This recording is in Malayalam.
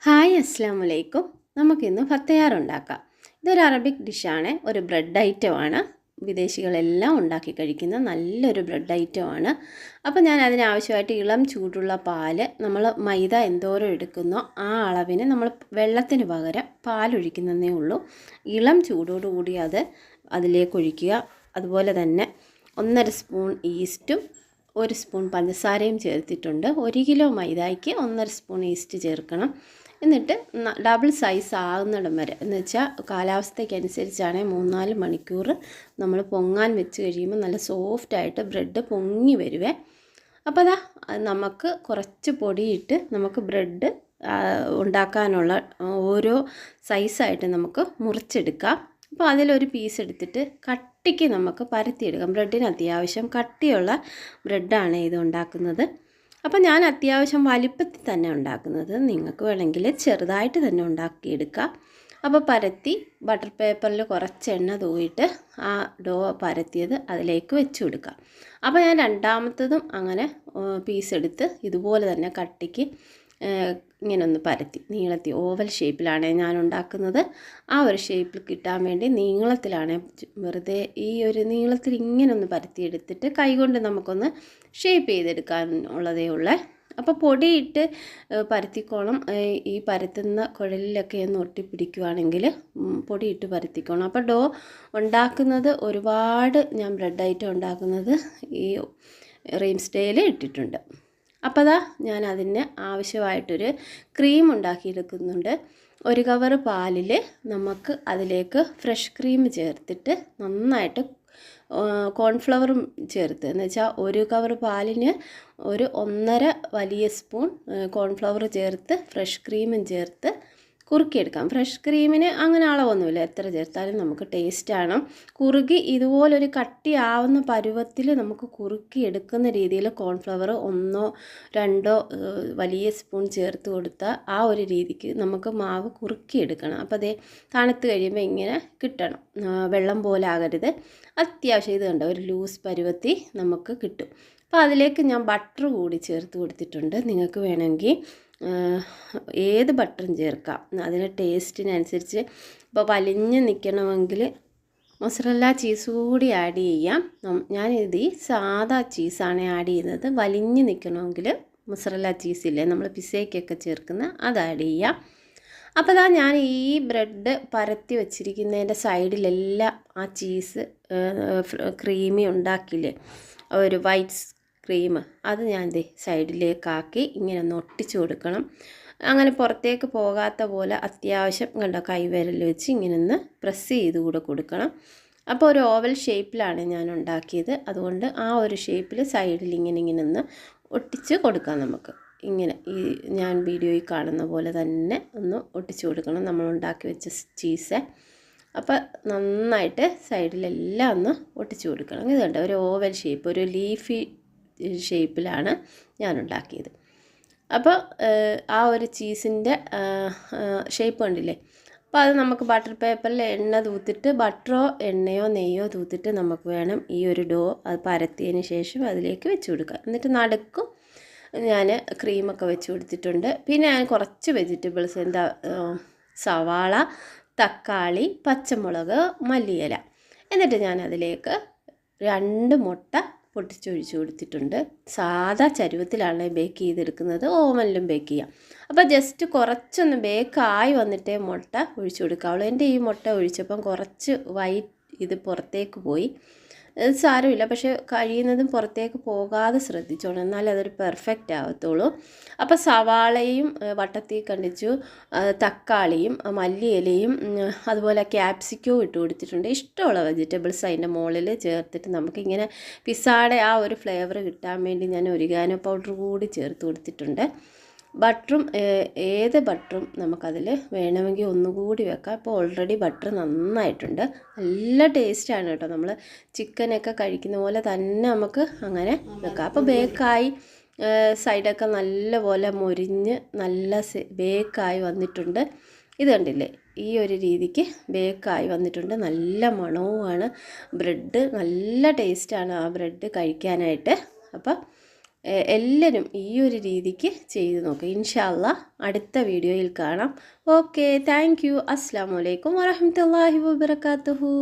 ഹായ് അസ്സലാമു അലൈക്കും. നമുക്കിന്ന് ഫത്തയാർ ഉണ്ടാക്കാം. ഇതൊരു അറബിക് ഡിഷാണ്, ഒരു ബ്രെഡ് ഐറ്റമാണ്. വിദേശികളെല്ലാം ഉണ്ടാക്കി കഴിക്കുന്ന നല്ലൊരു ബ്രെഡ് ഐറ്റമാണ്. അപ്പോൾ ഞാൻ അതിനാവശ്യമായിട്ട് ഇളം ചൂടുള്ള പാല്, നമ്മൾ മൈദ എന്തോരം എടുക്കുന്നോ ആ അളവിന് നമ്മൾ വെള്ളത്തിന് പകരം പാലൊഴിക്കുന്നതേ ഉള്ളൂ. ഇളം ചൂടോടുകൂടി അതിലേക്ക് ഒഴിക്കുക. അതുപോലെ തന്നെ 1.5 സ്പൂൺ ഈസ്റ്റും 1 സ്പൂൺ പഞ്ചസാരയും ചേർത്തിട്ടുണ്ട്. 1 കിലോ മൈദയ്ക്ക് 1.5 സ്പൂൺ ഈസ്റ്റ് ചേർക്കണം. എന്നിട്ട് ഡബിൾ സൈസ് ആകുന്നിടം വരെ, എന്ന് വെച്ചാൽ കാലാവസ്ഥയ്ക്ക് അനുസരിച്ചാണ് 3-4 മണിക്കൂർ നമ്മൾ പൊങ്ങാൻ വെച്ച് കഴിയുമ്പോൾ നല്ല സോഫ്റ്റായിട്ട് ബ്രെഡ് പൊങ്ങി വരുവേ. അപ്പോൾ നമുക്ക് കുറച്ച് പൊടിയിട്ട് നമുക്ക് ബ്രെഡ് ഉണ്ടാക്കാനുള്ള ഓരോ സൈസായിട്ട് നമുക്ക് മുറിച്ചെടുക്കാം. അപ്പോൾ അതിലൊരു പീസ് എടുത്തിട്ട് കട്ടിക്ക് നമുക്ക് പരത്തിയെടുക്കാം. ബ്രെഡിന് അത്യാവശ്യം കട്ടിയുള്ള ബ്രെഡാണ് ഇത് ഉണ്ടാക്കുന്നത്. അപ്പോൾ ഞാൻ അത്യാവശ്യം വലിപ്പത്തിൽ തന്നെ ഉണ്ടാക്കുന്നത്. നിങ്ങൾക്ക് വേണമെങ്കിൽ ചെറുതായിട്ട് തന്നെ ഉണ്ടാക്കിയെടുക്കാം. അപ്പോൾ പരത്തി ബട്ടർ പേപ്പറിൽ കുറച്ച് എണ്ണ തൂവിയിട്ട് ആ ഡോ പരത്തിയത് അതിലേക്ക് വെച്ച് കൊടുക്കാം. അപ്പോൾ ഞാൻ രണ്ടാമത്തതും അങ്ങനെ പീസ് എടുത്ത് ഇതുപോലെ തന്നെ കട്ടിക്ക് ഇങ്ങനെ ഒന്ന് പരത്തി നീളത്തിൽ ഓവൽ ഷേപ്പിലാണ് ഞാൻ ഉണ്ടാക്കുന്നത്. ആ ഒരു ഷേപ്പിൽ കിട്ടാൻ വേണ്ടി നീളത്തിലാണ്, വെറുതെ ഈ ഒരു നീളത്തിൽ ഇങ്ങനെ ഒന്ന് പരത്തിയെടുത്തിട്ട് കൈകൊണ്ട് നമുക്കൊന്ന് ഷേപ്പ് ചെയ്തെടുക്കാൻ ഉള്ളതേ ഉള്ളേ. അപ്പോൾ പൊടിയിട്ട് പരത്തിക്കോണം. ഈ പരത്തുന്ന കുഴലിലൊക്കെ ഒന്ന് ഒട്ടിപ്പിടിക്കുകയാണെങ്കിൽ പൊടിയിട്ട് പരത്തിക്കോണം. അപ്പോൾ ഡോ ഉണ്ടാക്കുന്നത് ഒരുപാട് ഞാൻ ബ്രെഡ് ഐറ്റം ഉണ്ടാക്കുന്നത് ഈ റീംസ്റ്റയിൽ ഇട്ടിട്ടുണ്ട്. അപ്പോൾ ഞാൻ അതിന് ആവശ്യമായിട്ടൊരു ക്രീം ഉണ്ടാക്കിയെടുക്കുന്നുണ്ട്. 1 കവർ പാലിൽ നമുക്ക് അതിലേക്ക് ഫ്രഷ് ക്രീം ചേർത്തിട്ട് നന്നായിട്ട് കോൺഫ്ലവറും ചേർത്ത്, എന്ന് വെച്ചാൽ 1 കവർ പാലിന് ഒരു 1.5 വലിയ സ്പൂൺ കോൺഫ്ലവർ ചേർത്ത് ഫ്രഷ് ക്രീമും ചേർത്ത് കുറുക്കിയെടുക്കാം. ഫ്രഷ് ക്രീമിന് അങ്ങനെ അളവൊന്നുമില്ല, എത്ര ചേർത്താലും നമുക്ക് ടേസ്റ്റാണ്. കുറുകി ഇതുപോലൊരു കട്ടിയാവുന്ന പരുവത്തിൽ നമുക്ക് കുറുക്കി എടുക്കുന്ന രീതിയിൽ കോൺഫ്ലവർ 1-2 വലിയ സ്പൂൺ ചേർത്ത് കൊടുത്താൽ ആ ഒരു രീതിക്ക് നമുക്ക് മാവ് കുറുക്കിയെടുക്കണം. അപ്പോൾ തണുത്ത് കഴിയുമ്പോൾ ഇങ്ങനെ കിട്ടണം, വെള്ളം പോലെ ആകരുത്. അത്യാവശ്യം ഇത് കണ്ടോ ഒരു ലൂസ് പരുവത്തിൽ നമുക്ക് കിട്ടും. അപ്പോൾ അതിലേക്ക് ഞാൻ ബട്ടർ കൂടി ചേർത്ത് കൊടുത്തിട്ടുണ്ട്. നിങ്ങൾക്ക് വേണമെങ്കിൽ ഏത് ബട്ടറും ചേർക്കാം, അതിന് ടേസ്റ്റിനനുസരിച്ച്. ഇപ്പോൾ വലിഞ്ഞ് നിൽക്കണമെങ്കിൽ മൊസറല്ല ചീസ് കൂടി ആഡ് ചെയ്യാം. ഞാനിത് സാദാ ചീസാണ് ആഡ് ചെയ്യുന്നത്. വലിഞ്ഞ് നിൽക്കണമെങ്കിൽ മൊസറല്ല ചീസില്ലേ നമ്മൾ പിസയ്ക്കൊക്കെ ചേർക്കുന്ന അത് ആഡ് ചെയ്യാം. അപ്പോൾ ഞാൻ ഈ ബ്രെഡ് പരത്തി വച്ചിരിക്കുന്നതിൻ്റെ സൈഡിലെല്ലാം ആ ചീസ് ക്രീമി ഉണ്ടാക്കില്ലേ, ഒരു വൈറ്റ് ക്രീം, അത് ഞാൻ സൈഡിലേക്കാക്കി ഇങ്ങനെ ഒന്ന് ഒട്ടിച്ചു കൊടുക്കണം. അങ്ങനെ പുറത്തേക്ക് പോകാത്ത പോലെ അത്യാവശ്യം കണ്ടോ കൈവിരൽ വെച്ച് ഇങ്ങനെ ഒന്ന് പ്രസ് ചെയ്ത് കൂടെ കൊടുക്കണം. അപ്പോൾ ഒരു ഓവൽ ഷേപ്പിലാണ് ഞാൻ ഉണ്ടാക്കിയത്. അതുകൊണ്ട് ആ ഒരു ഷേപ്പിൽ സൈഡിൽ ഇങ്ങനെ ഒന്ന് ഒട്ടിച്ച് കൊടുക്കാം. നമുക്ക് ഇങ്ങനെ ഈ ഞാൻ വീഡിയോയിൽ കാണുന്ന പോലെ തന്നെ ഒന്ന് ഒട്ടിച്ചു കൊടുക്കണം നമ്മൾ ഉണ്ടാക്കി വെച്ച ചീസ്. അപ്പോൾ നന്നായിട്ട് സൈഡിലെല്ലാം ഒന്ന് ഒട്ടിച്ചു കൊടുക്കണം. ഇത് കണ്ടോ ഒരു ഓവൽ ഷേപ്പ്, ഒരു ലീഫി ഷേപ്പിലാണ് ഞാൻ ഉണ്ടാക്കിയത്. അപ്പോൾ ആ ഒരു ചീസിൻ്റെ ഷേപ്പ് കണ്ടില്ലേ. അപ്പോൾ അത് നമുക്ക് ബട്ടർ പേപ്പറിൽ എണ്ണ തൂത്തിട്ട്, ബട്ടറോ എണ്ണയോ നെയ്യോ തൂത്തിട്ട് നമുക്ക് വേണം ഈ ഒരു ഡോ അത് പരത്തിയതിന് ശേഷം അതിലേക്ക് വെച്ച് കൊടുക്കുക. എന്നിട്ട് നടുക്കും ഞാൻ ക്രീമൊക്കെ വെച്ച് കൊടുത്തിട്ടുണ്ട്. പിന്നെ ഞാൻ കുറച്ച് വെജിറ്റബിൾസ്, സവാള, തക്കാളി, പച്ചമുളക്, മല്ലിയില, എന്നിട്ട് ഞാൻ അതിലേക്ക് 2 മുട്ട പൊട്ടിച്ചൊഴിച്ച് കൊടുത്തിട്ടുണ്ട്. സാധാ ചരുവത്തിലാണ് ബേക്ക് ചെയ്തെടുക്കുന്നത്, ഓവനിലും ബേക്ക് ചെയ്യാം. അപ്പോൾ ജസ്റ്റ് കുറച്ചൊന്ന് ബേക്കായി വന്നിട്ടേ മുട്ട ഒഴിച്ചു കൊടുക്കാവുള്ളൂ. എൻ്റെ ഈ മുട്ട ഒഴിച്ചപ്പം കുറച്ച് വൈറ്റ് ഇത് പുറത്തേക്ക് പോയി. ഇത് സാരമില്ല, പക്ഷേ കഴിയുന്നതും പുറത്തേക്ക് പോകാതെ ശ്രദ്ധിച്ചോണം, എന്നാലേ അതൊരു പെർഫെക്റ്റ് ആവത്തുള്ളൂ. അപ്പോൾ സവാളയും വട്ടത്തിൽ കണ്ടിച്ചു, തക്കാളിയും മല്ലിയിലയും അതുപോലെ ക്യാപ്സിക്കവും ഇട്ട് കൊടുത്തിട്ടുണ്ട്. ഇഷ്ടമുള്ള വെജിറ്റബിൾസ് അതിൻ്റെ മുകളിൽ ചേർത്തിട്ട് നമുക്കിങ്ങനെ പിസ്സയുടെ ആ ഒരു ഫ്ലേവർ കിട്ടാൻ വേണ്ടി ഞാൻ ഒരിഗാനോ പൗഡർ കൂടി ചേർത്ത് കൊടുത്തിട്ടുണ്ട്. ബട്ടറും ഏത് ബട്ടറും നമുക്കതിൽ വേണമെങ്കിൽ ഒന്നുകൂടി വെക്കാം. ഇപ്പോൾ ഓൾറെഡി ബട്ടർ നന്നായിട്ടുണ്ട്, നല്ല ടേസ്റ്റാണ് കേട്ടോ. നമ്മൾ ചിക്കനൊക്കെ കഴിക്കുന്ന പോലെ തന്നെ നമുക്ക് അങ്ങനെ വെക്കാം. അപ്പോൾ ബേക്കായി സൈഡൊക്കെ നല്ലപോലെ മൊരിഞ്ഞ് നല്ല ബേക്കായി വന്നിട്ടുണ്ട്. ഇത് കണ്ടില്ലേ, ഈ ഒരു രീതിക്ക് ബേക്കായി വന്നിട്ടുണ്ട്. നല്ല മണവുമാണ്, ബ്രെഡ് നല്ല ടേസ്റ്റാണ് ആ ബ്രെഡ് കഴിക്കാനായിട്ട്. അപ്പോൾ എല്ലാവരും ഈ ഒരു രീതിക്ക് ചെയ്ത് നോക്കുക. ഇൻഷാ അല്ലാഹ് അടുത്ത വീഡിയോയിൽ കാണാം. Okay, thank you. അസ്സലാമു അലൈക്കും വറഹ്മത്തുള്ളാഹി വബറകാതുഹു.